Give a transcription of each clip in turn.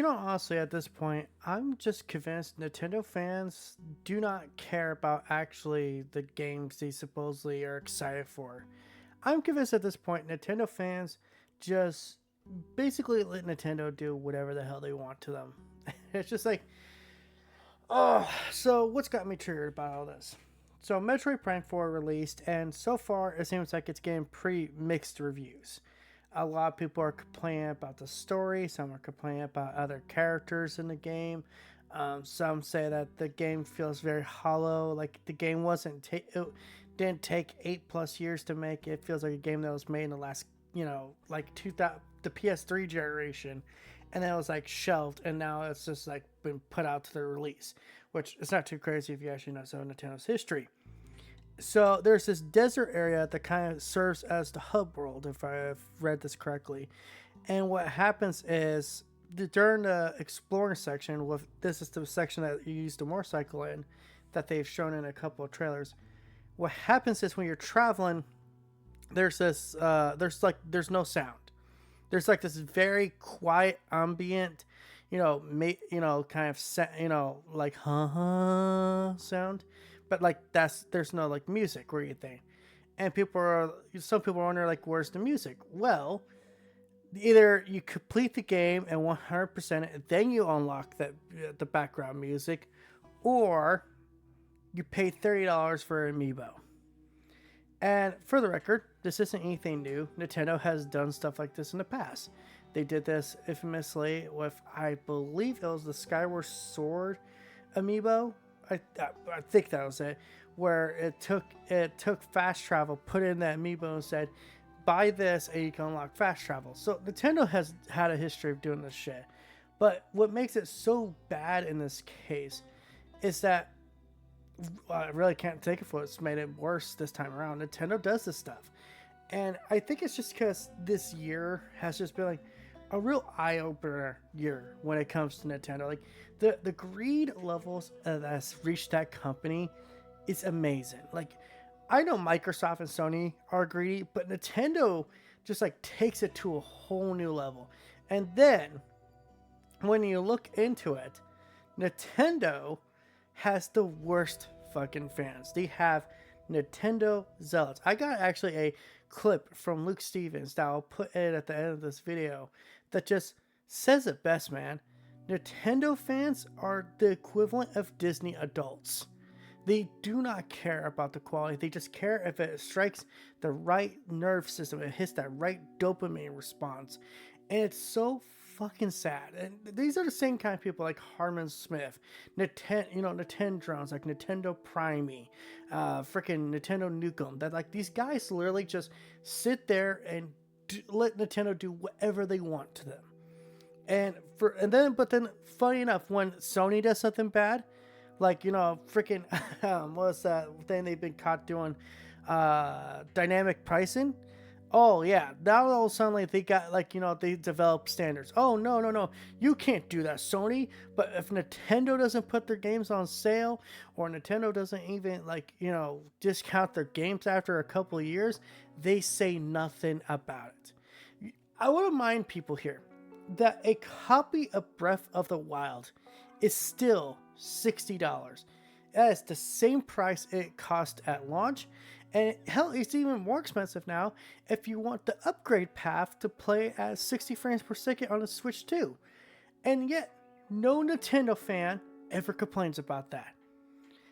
Honestly, at this point, I'm just convinced Nintendo fans do not care about actually the games they supposedly are excited for. I'm convinced at this point, Nintendo fans just basically let Nintendo do whatever the hell they want to them. It's just like, oh, so what's got me triggered about all this? So, Metroid Prime 4 released, and so far it seems like it's getting pretty mixed reviews. A lot of people are complaining about the story, some are complaining about other characters in the game. Some say that the game feels very hollow, like the game it didn't take 8+ years to make. It feels like a game that was made in the last, like 2000, the PS3 generation, and then it was like shelved, and now it's just like been put out to the release, which is not too crazy if you actually know some of Nintendo's history. So there's this desert area that kind of serves as the hub world, if I've read this correctly. And what happens is during the exploring section, this is the section that you use the motorcycle in, that they've shown in a couple of trailers. What happens is when you're traveling, there's no sound. There's like this very quiet ambient, kind of like sound, but like there's no like music or anything. And some people are wondering like, where's the music? Well, either you complete the game and 100% it, then you unlock the background music, or you pay $30 for amiibo. And for the record, this isn't anything new. Nintendo has done stuff like this in the past. They did this infamously with, I believe it was the Skyward Sword amiibo. I think that was it, where it took fast travel, put in that amiibo, and said, "Buy this and you can unlock fast travel." So Nintendo has had a history of doing this shit. But what makes it so bad in this case is that I really can't take it for what's made it worse this time around. Nintendo does this stuff. And I think it's just because this year has just been like a real eye-opener year when it comes to Nintendo. Like the greed levels that's reached that company is amazing. Like I know Microsoft and Sony are greedy, but Nintendo just like takes it to a whole new level. And then when you look into it, Nintendo has the worst fucking fans. They have Nintendo zealots. I got actually a clip from Luke Stevens that I'll put it at the end of this video that just says it best, man. Nintendo fans are the equivalent of Disney adults. They do not care about the quality. They just care if it strikes the right nerve system. It hits that right dopamine response. And it's so fucking sad. And these are the same kind of people like Harmon Smith, Nintendo drones, like Nintendo Prime, freaking Nintendo Nukem. That like these guys literally just sit there and let Nintendo do whatever they want to them. But then, funny enough, when Sony does something bad, like freaking what's that thing they've been caught doing, dynamic pricing. Oh yeah, now all of a sudden like, they got like they develop standards. Oh no, you can't do that, Sony. But if Nintendo doesn't put their games on sale, or Nintendo doesn't even like discount their games after a couple of years, they say nothing about it. I want to remind people here that a copy of Breath of the Wild is still $60. That is the same price it cost at launch. And hell, it's even more expensive now if you want the upgrade path to play at 60 frames per second on the Switch 2. And yet, no Nintendo fan ever complains about that.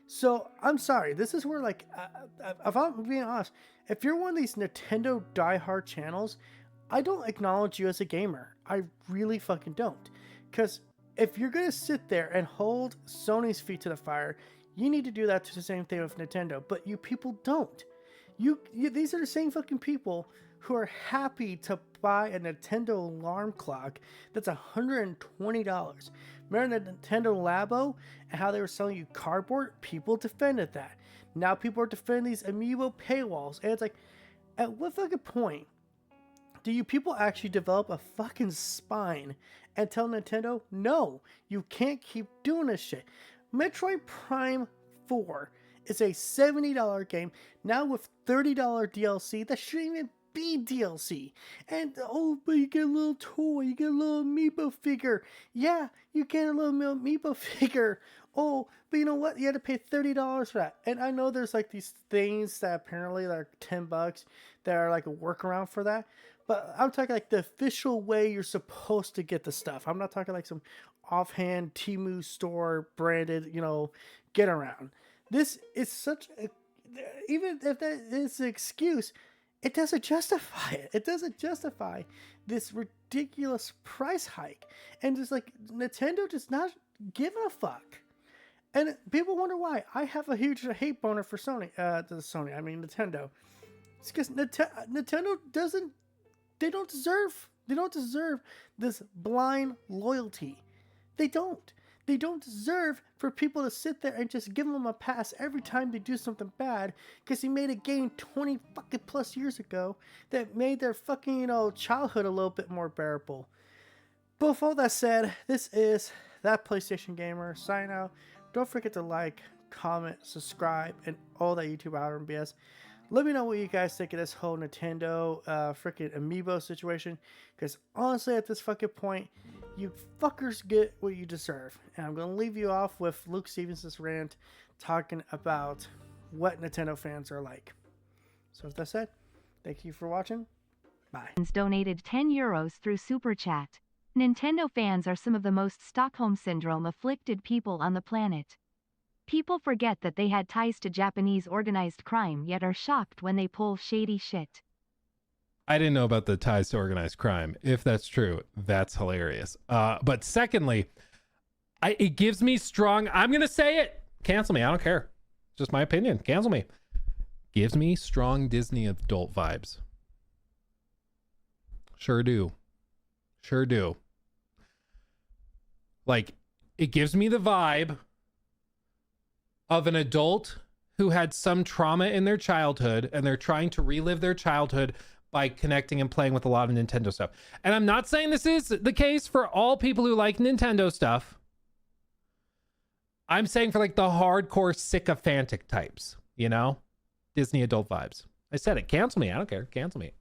So, I'm sorry, this is where, like, if I'm being honest, if you're one of these Nintendo diehard channels, I don't acknowledge you as a gamer. I really fucking don't. Because if you're going to sit there and hold Sony's feet to the fire, you need to do that to the same thing with Nintendo, but you people don't. These are the same fucking people who are happy to buy a Nintendo alarm clock that's $120. Remember the Nintendo Labo and how they were selling you cardboard? People defended that. Now people are defending these amiibo paywalls, and it's like, at what fucking point do you people actually develop a fucking spine and tell Nintendo, no, you can't keep doing this shit? Metroid Prime 4 is a $70 game, now with $30 DLC that shouldn't even be DLC. And oh, but you get a little toy, you get a little amiibo figure. Yeah, you get a little amiibo figure. Oh, but you know what? You had to pay $30 for that. And I know there's like these things that apparently are $10 that are like a workaround for that. But I'm talking like the official way you're supposed to get the stuff. I'm not talking like some offhand Temu store branded, get around. This is such a, even if that is an excuse, it doesn't justify it. It doesn't justify this ridiculous price hike. And just like Nintendo does not give a fuck. And people wonder why. I have a huge hate boner for Nintendo. It's because Nintendo doesn't, they don't deserve this blind loyalty. They don't deserve for people to sit there and just give them a pass every time they do something bad because he made a game 20 fucking plus years ago that made their fucking, childhood a little bit more bearable. But with all that said, this is That PlayStation Gamer signing out. Don't forget to like, comment, subscribe, and all that YouTube outer and BS. Let me know what you guys think of this whole Nintendo freaking amiibo situation. Because honestly, at this fucking point, you fuckers get what you deserve. And I'm going to leave you off with Luke Stevenson's rant talking about what Nintendo fans are like. So with that said, thank you for watching. Bye. Donated €10 through Super Chat. Nintendo fans are some of the most Stockholm Syndrome afflicted people on the planet. People forget that they had ties to Japanese organized crime yet are shocked when they pull shady shit. I didn't know about the ties to organized crime. If that's true, that's hilarious. But secondly, it gives me strong, I'm going to say it. Cancel me. I don't care. Just my opinion. Cancel me. Gives me strong Disney adult vibes. Sure do. Sure do. Like, it gives me the vibe of an adult who had some trauma in their childhood and they're trying to relive their childhood by connecting and playing with a lot of Nintendo stuff. And I'm not saying this is the case for all people who like Nintendo stuff. I'm saying for like the hardcore sycophantic types, Disney adult vibes. I said it. Cancel me. I don't care. Cancel me.